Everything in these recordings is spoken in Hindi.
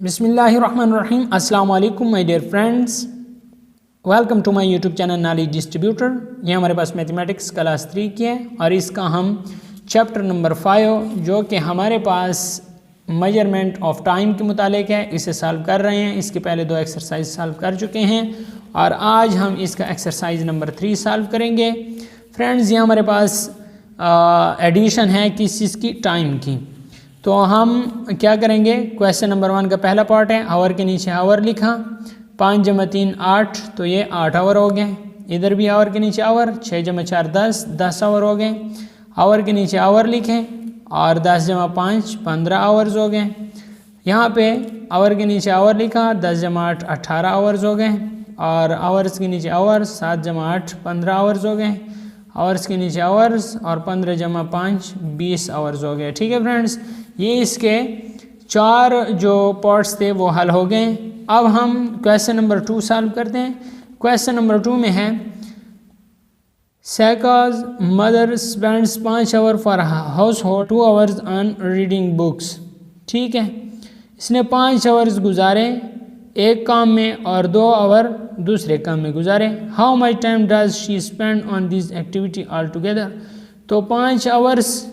बिस्मिल्लाहिर्रहमानिर्रहीम। अस्सलाम वालेकुम my dear friends, welcome to my YouTube channel knowledge distributor. ये हमारे पास मैथमेटिक्स क्लास 3 की है और इसका हम चैप्टर नंबर 5 जो कि हमारे पास मेजरमेंट ऑफ टाइम के मुतालिक है, इसे सॉल्व कर रहे हैं। इसके पहले 2 एक्सरसाइज सॉल्व कर चुके हैं और आज हम इसका एक्सरसाइज नंबर 3 सॉल्व करेंगे। फ्रेंड्स, ये हमारे पास एडिशन है किस चीज़ की, टाइम की। तो हम क्या करेंगे, क्वेश्चन नंबर 1 का पहला पार्ट है, आवर के नीचे आवर लिखा, 5 × 3 8, तो ये 8 आवर हो गए। इधर भी आवर के नीचे आवर, 6 × 4 10, 10 आवर हो गए। आवर के नीचे आवर लिखें और 10 × 5 15 आवर्स हो गए। यहाँ पे आवर के नीचे आवर लिखा, 10 × 8 18 आवर्स हो गए और आवर्स के नीचे आवर, 7 × 8 15 आवर्स हो गए। आवर्स के नीचे आवर्स और 15 × 5 20 आवर्स हो गए। ठीक है फ्रेंड्स, ये इसके 4 जो पार्ट्स थे वो हल हो गए। अब हम क्वेश्चन नंबर 2 सॉल्व करते हैं। क्वेश्चन नंबर 2 में है सैकाज mother spends 5 hour for household, 2 hours on reading books. ठीक है, इसने 5 आवर्स गुजारे एक काम में और 2 आवर दूसरे काम में गुजारे। How much time does she spend on this activity all together. तो 5 आवर्स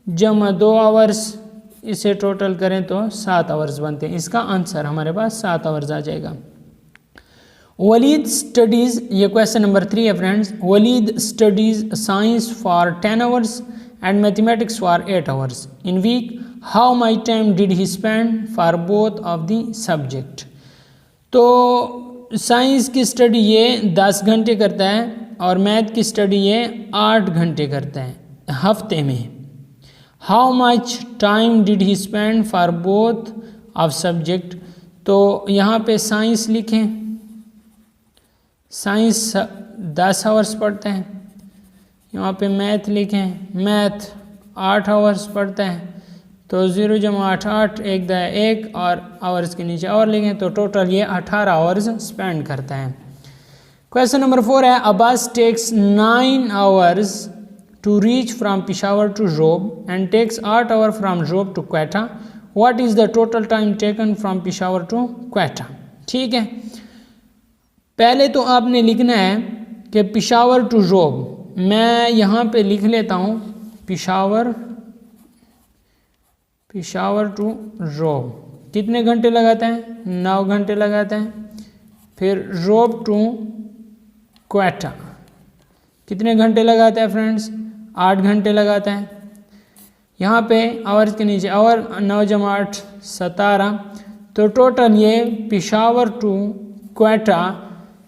जमा 2 आवर्स, इसे टोटल करें तो 7 आवर्स बनते हैं। इसका आंसर हमारे पास 7 आवर्स आ जाएगा। वलीद स्टडीज़, ये क्वेश्चन नंबर 3 है friends. Waleed studies science for 10 hours and mathematics for 8 hours in week. How much time did he spend for both of the subject. तो साइंस की स्टडी ये 10 घंटे करता है और मैथ की स्टडी ये 8 घंटे करता है हफ्ते में। How much time did he spend for both of subject. तो यहाँ पे साइंस लिखें, साइंस 10 आवर्स पढ़ते हैं। यहाँ पे मैथ लिखें, मैथ 8 आवर्स पढ़ता है। तो 0 × 8 8, 1 × 1 और आवर्स के नीचे और लिखें तो टोटल ये 18 आवर्स स्पेंड करता है। क्वेश्चन नंबर 4 है Abbas takes 9 hours to reach from Peshawar to Rob and takes 8 hours from Rob to Quetta. What is the total time taken from Peshawar to Quetta? ठीक है, पहले तो आपने लिखना है कि पिशावर टू रोब। मैं यहाँ पे लिख लेता हूँ पिशावर टू रोब कितने घंटे लगाते हैं, 9 घंटे लगाते हैं। फिर रोब टू क्वेटा कितने घंटे लगाते हैं फ्रेंड्स, 8 घंटे लगाते हैं। यहाँ पे आवर्स के नीचे आवर, 9 × 8 17, तो टोटल ये पेशावर टू क्वेटा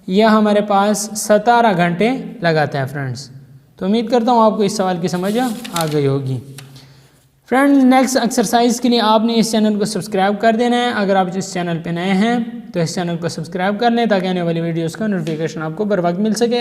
यह हमारे पास 17 घंटे लगाता है फ्रेंड्स। तो उम्मीद करता हूँ आपको इस सवाल की समझ आ गई होगी। फ्रेंड्स, नेक्स्ट एक्सरसाइज के लिए आपने इस चैनल को सब्सक्राइब कर देना है। अगर आप इस चैनल पे नए हैं तो इस चैनल को सब्सक्राइब कर लें ताकि आने वाली वीडियोज़ का नोटिफिकेशन आपको बर वक्त मिल सके।